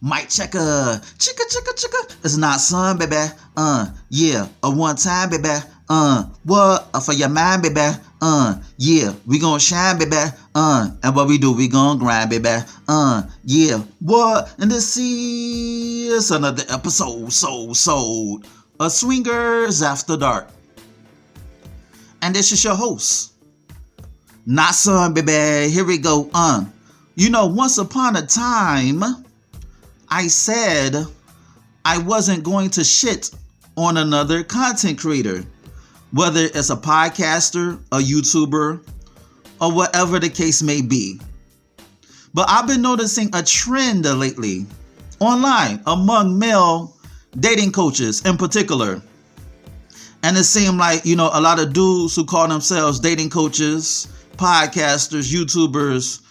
Mic checker, chicka. It's not son, baby. Yeah, a one time, baby. What for your mind, baby? Yeah, we gonna shine, baby. And what we do, we gonna grind, baby. Yeah, what? And this is another episode, so of Swingers After Dark. And this is your host, not son, baby. Here we go. Once upon a time, I said I wasn't going to shit on another content creator, whether it's a podcaster, a YouTuber, or whatever the case may be. But I've been noticing a trend lately online among male dating coaches in particular. And it seemed like, a lot of dudes who call themselves dating coaches, podcasters, YouTubers,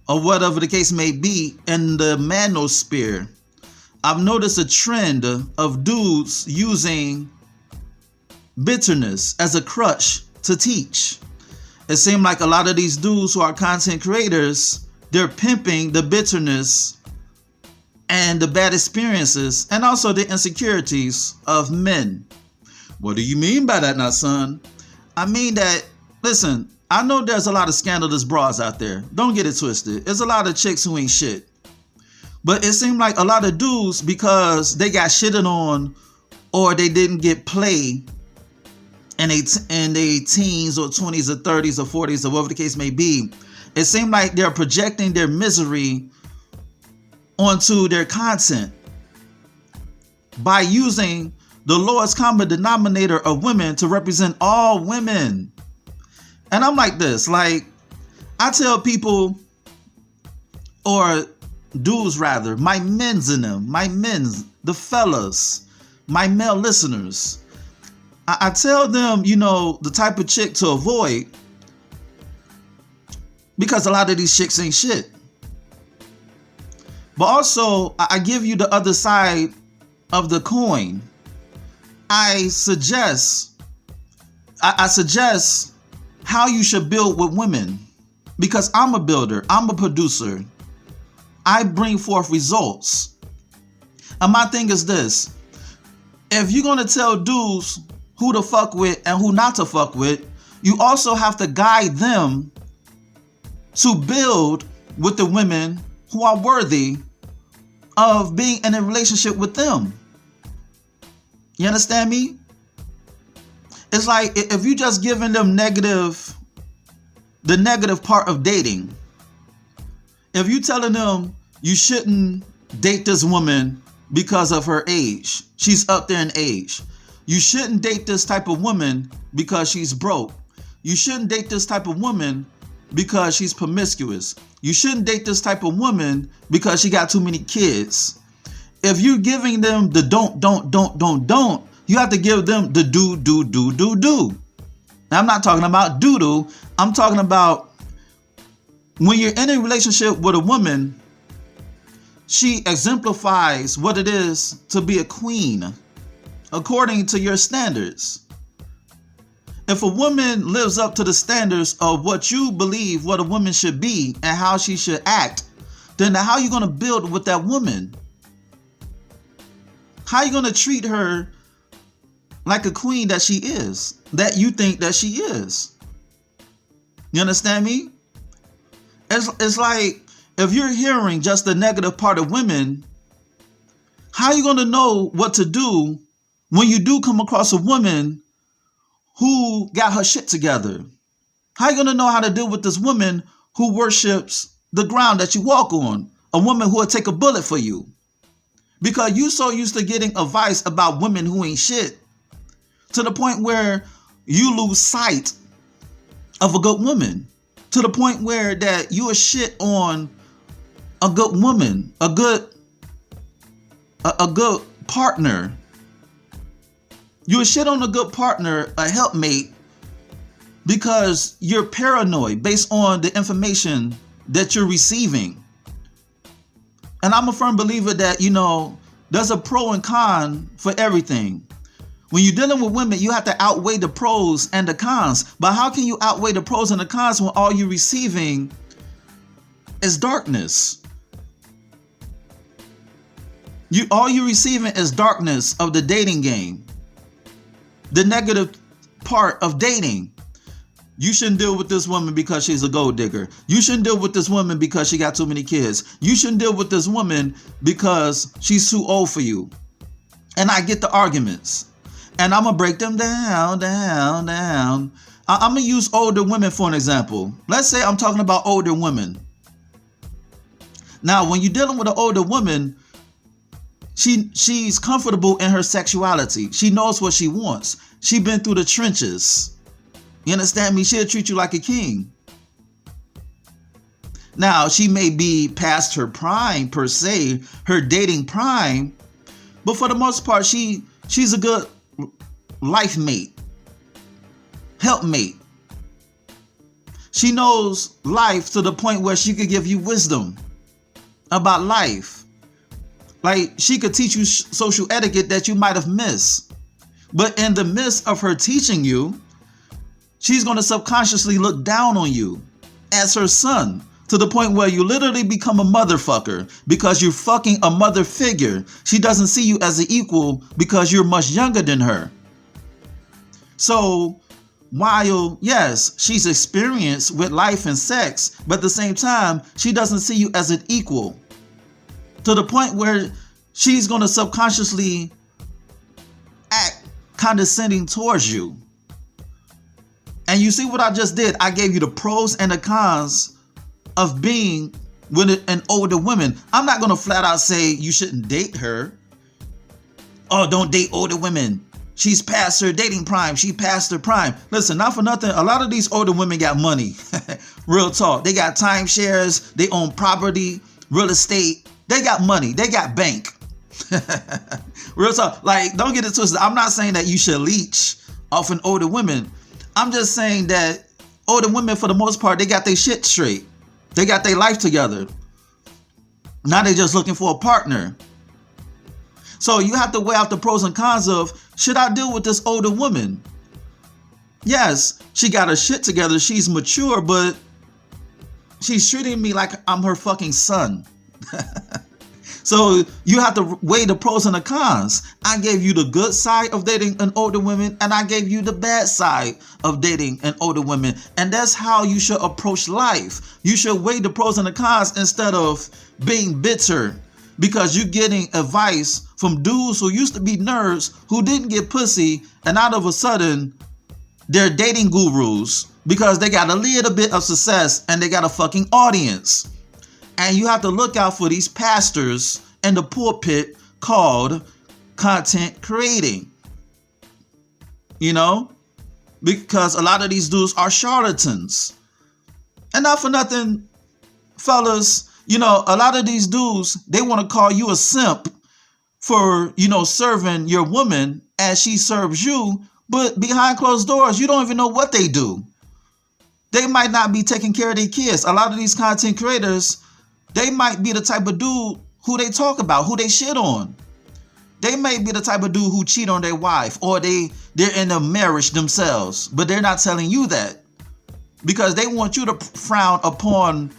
or whatever the case may be in the manosphere, I've noticed a trend of dudes using bitterness as a crutch to teach. It seemed like a lot of these dudes who are content creators, they're pimping the bitterness and the bad experiences and also the insecurities of men. What do you mean by that now, son? I mean that, listen, I know there's a lot of scandalous bras out there. Don't get it twisted. There's a lot of chicks who ain't shit. But it seemed like a lot of dudes, because they got shitted on or they didn't get play in their teens or 20s or 30s or 40s or whatever the case may be, it seemed like they're projecting their misery onto their content by using the lowest common denominator of women to represent all women. And I'm like this, I tell people, or dudes rather, my men's, the fellas, my male listeners, I tell them, the type of chick to avoid, because a lot of these chicks ain't shit. But also, I give you the other side of the coin. I suggest how you should build with women, because I'm a builder, I'm a producer. I bring forth results. And my thing is this: if you're going to tell dudes who to fuck with and who not to fuck with, you also have to guide them to build with the women who are worthy of being in a relationship with them. You understand me? It's like if you just giving them the negative part of dating. If you telling them you shouldn't date this woman because of her age, she's up there in age. You shouldn't date this type of woman because she's broke. You shouldn't date this type of woman because she's promiscuous. You shouldn't date this type of woman because she got too many kids. If you're giving them the don't, you have to give them the do. Now, I'm not talking about doo-doo. I'm talking about when you're in a relationship with a woman, she exemplifies what it is to be a queen according to your standards. If a woman lives up to the standards of what you believe what a woman should be and how she should act, then how are you going to build with that woman? How are you going to treat her like a queen that she is, that you think that she is? You understand me? It's like if you're hearing just the negative part of women, how are you going to know what to do when you do come across a woman who got her shit together? How are you going to know how to deal with this woman who worships the ground that you walk on? A woman who will take a bullet for you. Because you so used to getting advice about women who ain't shit to the point where you lose sight of a good woman. To the point where that you are shit on a good woman, a good partner. You are shit on a good partner, a helpmate, because you're paranoid based on the information that you're receiving. And I'm a firm believer that, there's a pro and con for everything. When you're dealing with women, you have to outweigh the pros and the cons. But how can you outweigh the pros and the cons when all you're receiving is darkness? All you receiving is darkness of the dating game. The negative part of dating. You shouldn't deal with this woman because she's a gold digger. You shouldn't deal with this woman because she got too many kids. You shouldn't deal with this woman because she's too old for you. And I get the arguments. And I'm going to break them down. I'm going to use older women for an example. Let's say I'm talking about older women. Now, when you're dealing with an older woman, she's comfortable in her sexuality. She knows what she wants. She's been through the trenches. You understand me? She'll treat you like a king. Now, she may be past her prime, per se, her dating prime, but for the most part, she's a good life mate, helpmate. She knows life to the point where she could give you wisdom about life. Like, she could teach you social etiquette that you might have missed. But in the midst of her teaching you, she's going to subconsciously look down on you as her son, to the point where you literally become a motherfucker because you're fucking a mother figure. She doesn't see you as an equal because you're much younger than her. So while, yes, she's experienced with life and sex, but at the same time, she doesn't see you as an equal, to the point where she's going to subconsciously act condescending towards you. And you see what I just did? I gave you the pros and the cons of being with an older woman. I'm not going to flat out say you shouldn't date her. Oh, don't date older women. She's past her dating prime. She passed her prime. Listen, not for nothing, a lot of these older women got money. Real talk. They got timeshares. They own property, real estate. They got money. They got bank. Real talk. Like, don't get it twisted. I'm not saying that you should leech off an older woman. I'm just saying that older women, for the most part, they got their shit straight. They got their life together. Now they're just looking for a partner. So you have to weigh out the pros and cons of, should I deal with this older woman? Yes, she got her shit together. She's mature, but she's treating me like I'm her fucking son. So you have to weigh the pros and the cons. I gave you the good side of dating an older woman, and I gave you the bad side of dating an older woman. And that's how you should approach life. You should weigh the pros and the cons instead of being bitter because you're getting advice from dudes who used to be nerds who didn't get pussy, and out of a sudden they're dating gurus because they got a little bit of success and they got a fucking audience. And you have to look out for these pastors in the pulpit called content creating. You know? Because a lot of these dudes are charlatans. And not for nothing, fellas, you know, a lot of these dudes, they want to call you a simp for, you know, serving your woman as she serves you. But behind closed doors, you don't even know what they do. They might not be taking care of their kids. A lot of these content creators, they might be the type of dude who they talk about, who they shit on. They may be the type of dude who cheat on their wife, or they're in a marriage themselves, but they're not telling you that because they want you to frown upon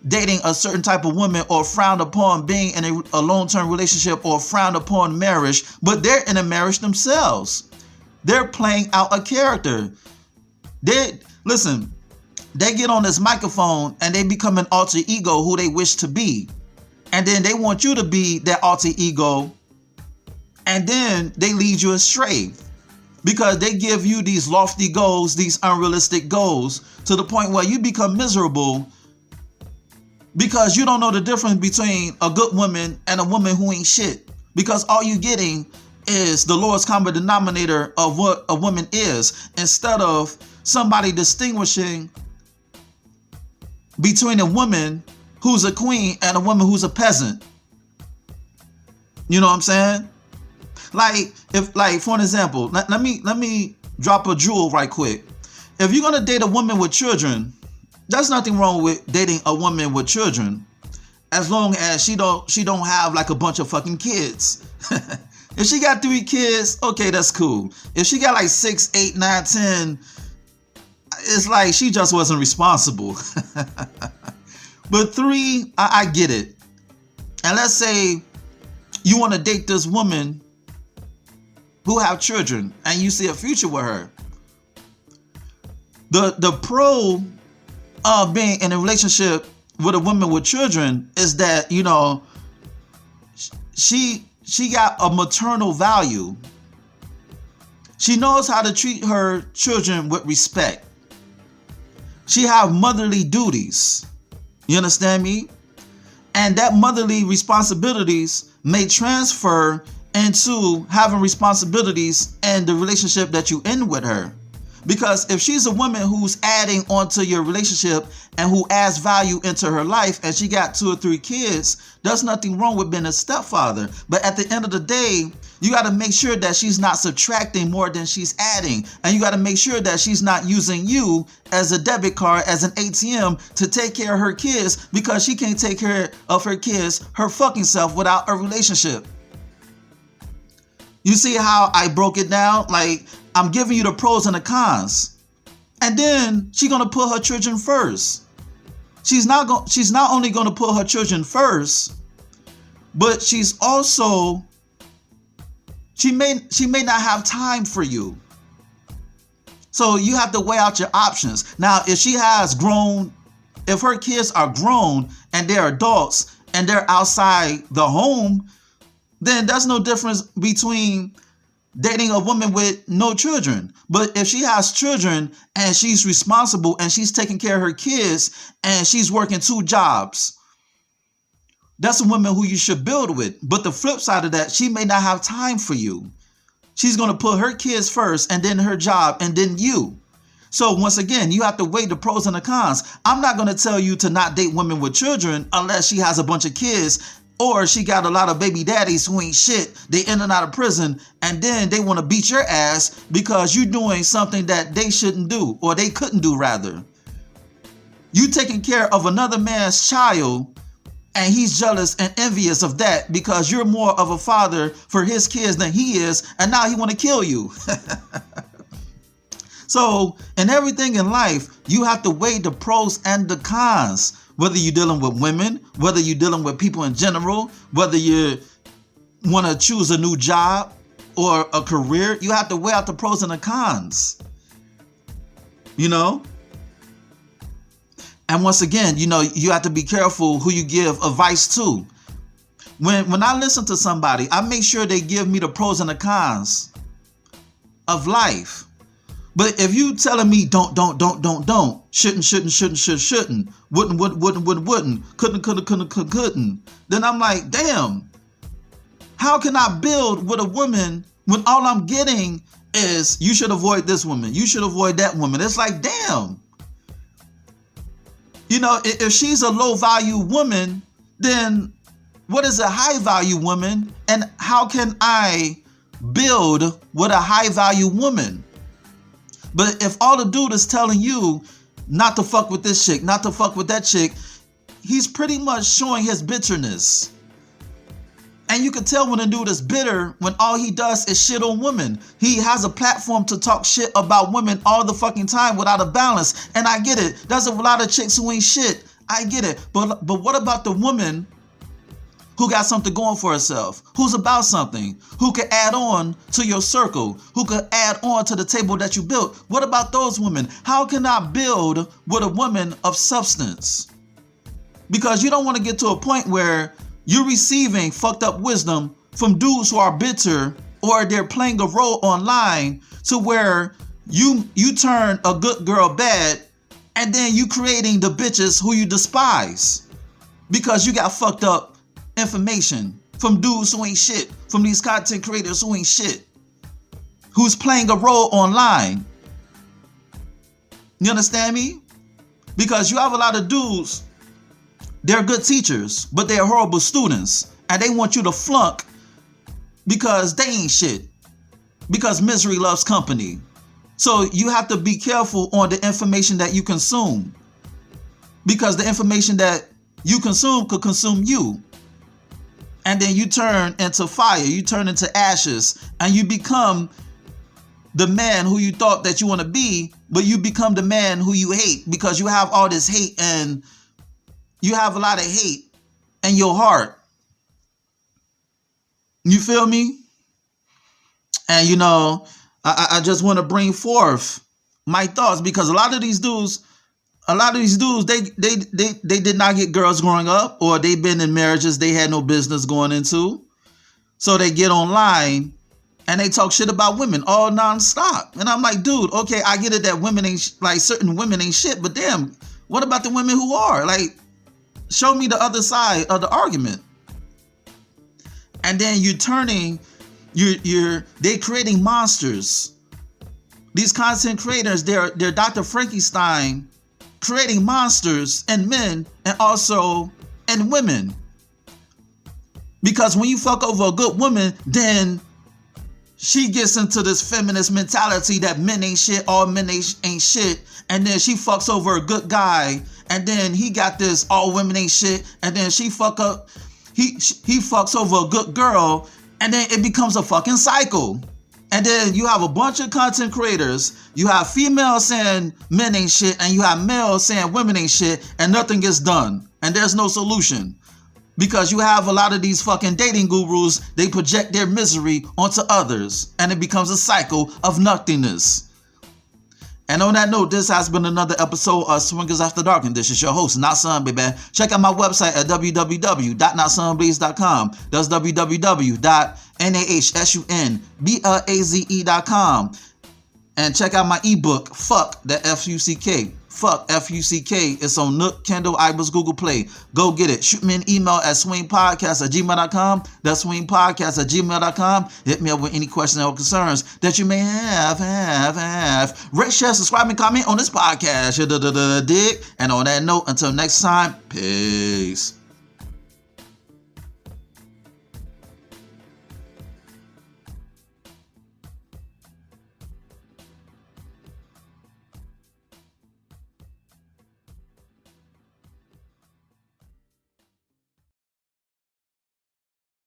dating a certain type of woman, or frown upon being in a long-term relationship, or frown upon marriage, but they're in a marriage themselves. They're playing out a character. Listen, they get on this microphone and they become an alter ego who they wish to be. And then they want you to be that alter ego. And then they lead you astray because they give you these lofty goals, these unrealistic goals, to the point where you become miserable because you don't know the difference between a good woman and a woman who ain't shit. Because all you're getting is the lowest common denominator of what a woman is, instead of somebody distinguishing between a woman who's a queen and a woman who's a peasant. You know what I'm saying? Like, for an example, let me drop a jewel right quick. If you're gonna date a woman with children, there's nothing wrong with dating a woman with children, as long as she don't have like a bunch of fucking kids. If she got 3 kids, okay, that's cool. If she got like 6, 8, 9, 10, it's like she just wasn't responsible. But 3, I get it. And let's say you want to date this woman who have children and you see a future with her. The pro of being in a relationship with a woman with children is that, you know, she got a maternal value. She knows how to treat her children with respect. She have motherly duties. You understand me? And that motherly responsibilities may transfer into having responsibilities in the relationship that you in with her. Because if she's a woman who's adding onto your relationship and who adds value into her life and she got 2 or 3 kids, there's nothing wrong with being a stepfather. But at the end of the day, you got to make sure that she's not subtracting more than she's adding. And you got to make sure that she's not using you as a debit card, as an ATM to take care of her kids, because she can't take care of her kids her fucking self without a relationship. You see how I broke it down? Like, I'm giving you the pros and the cons. And then she's going to put her children first. She's not only going to put her children first, but she's also, she may not have time for you. So you have to weigh out your options. Now, if her kids are grown and they're adults and they're outside the home, then there's no difference between dating a woman with no children. But if she has children and she's responsible and she's taking care of her kids and she's working 2 jobs, that's a woman who you should build with. But the flip side of that, she may not have time for you. She's going to put her kids first and then her job and then you. So once again, you have to weigh the pros and the cons. I'm not going to tell you to not date women with children unless she has a bunch of kids or she got a lot of baby daddies who ain't shit. They in and out of prison and then they want to beat your ass because you're doing something that they shouldn't do, or they couldn't do rather. You taking care of another man's child and he's jealous and envious of that because you're more of a father for his kids than he is, and now he want to kill you. So in everything in life, you have to weigh the pros and the cons. Whether you're dealing with women, whether you're dealing with people in general, whether you want to choose a new job or a career, you have to weigh out the pros and the cons. You know? And once again, you know, you have to be careful who you give advice to. When I listen to somebody, I make sure they give me the pros and the cons of life. But if you telling me don't, shouldn't, wouldn't, couldn't, then I'm like, damn, how can I build with a woman when all I'm getting is you should avoid this woman, you should avoid that woman? It's like, damn. You know, if she's a low value woman, then what is a high value woman? And how can I build with a high value woman? But if all the dude is telling you not to fuck with this chick, not to fuck with that chick, he's pretty much showing his bitterness. And you can tell when a dude is bitter when all he does is shit on women. He has a platform to talk shit about women all the fucking time without a balance. And I get it. There's a lot of chicks who ain't shit. I get it. But what about the woman who got something going for herself, who's about something, who could add on to your circle, who could add on to the table that you built? What about those women? How can I build with a woman of substance? Because you don't want to get to a point where you're receiving fucked up wisdom from dudes who are bitter, or they're playing a role online to where you turn a good girl bad, and then you creating the bitches who you despise because you got fucked up information from dudes who ain't shit, from these content creators who ain't shit, who's playing a role online. You understand me? Because you have a lot of dudes, they're good teachers, but they're horrible students, and they want you to flunk because they ain't shit, because misery loves company. So you have to be careful on the information that you consume, because the information that you consume could consume you. And then you turn into fire, you turn into ashes, and you become the man who you thought that you want to be, but you become the man who you hate because you have all this hate, and you have a lot of hate in your heart. You feel me? And you know, I just want to bring forth my thoughts, because a lot of these dudes, they did not get girls growing up, or they've been in marriages they had no business going into. So they get online and they talk shit about women all nonstop. And I'm like, dude, okay, I get it that women ain't like certain women ain't shit, but damn, what about the women who are? Like, show me the other side of the argument. And then they're creating monsters. These content creators, they're Dr. Frankenstein, creating monsters in men and also in women. Because when you fuck over a good woman, then she gets into this feminist mentality that men ain't shit, all men ain't shit. And then she fucks over a good guy. And then he got this all women ain't shit. And then he fucks over a good girl. And then it becomes a fucking cycle. And then you have a bunch of content creators. You have females saying men ain't shit. And you have males saying women ain't shit. And nothing gets done. And there's no solution. Because you have a lot of these fucking dating gurus, they project their misery onto others. And it becomes a cycle of nothingness. And on that note, this has been another episode of Swingers After Dark. And this is your host, Not Sun, baby. Check out my website at www.notsunblaze.com. That's www.nahsunblaze.com. And check out my ebook, Fuck the F-U-C-K. Fuck F-U-C-K. It's on Nook, Kindle, iBooks, Google Play. Go get it. Shoot me an email at swingpodcast@gmail.com. That's swingpodcast@gmail.com. Hit me up with any questions or concerns that you may have. Rate, share, subscribe, and comment on this podcast. Dig? And on that note, until next time, peace.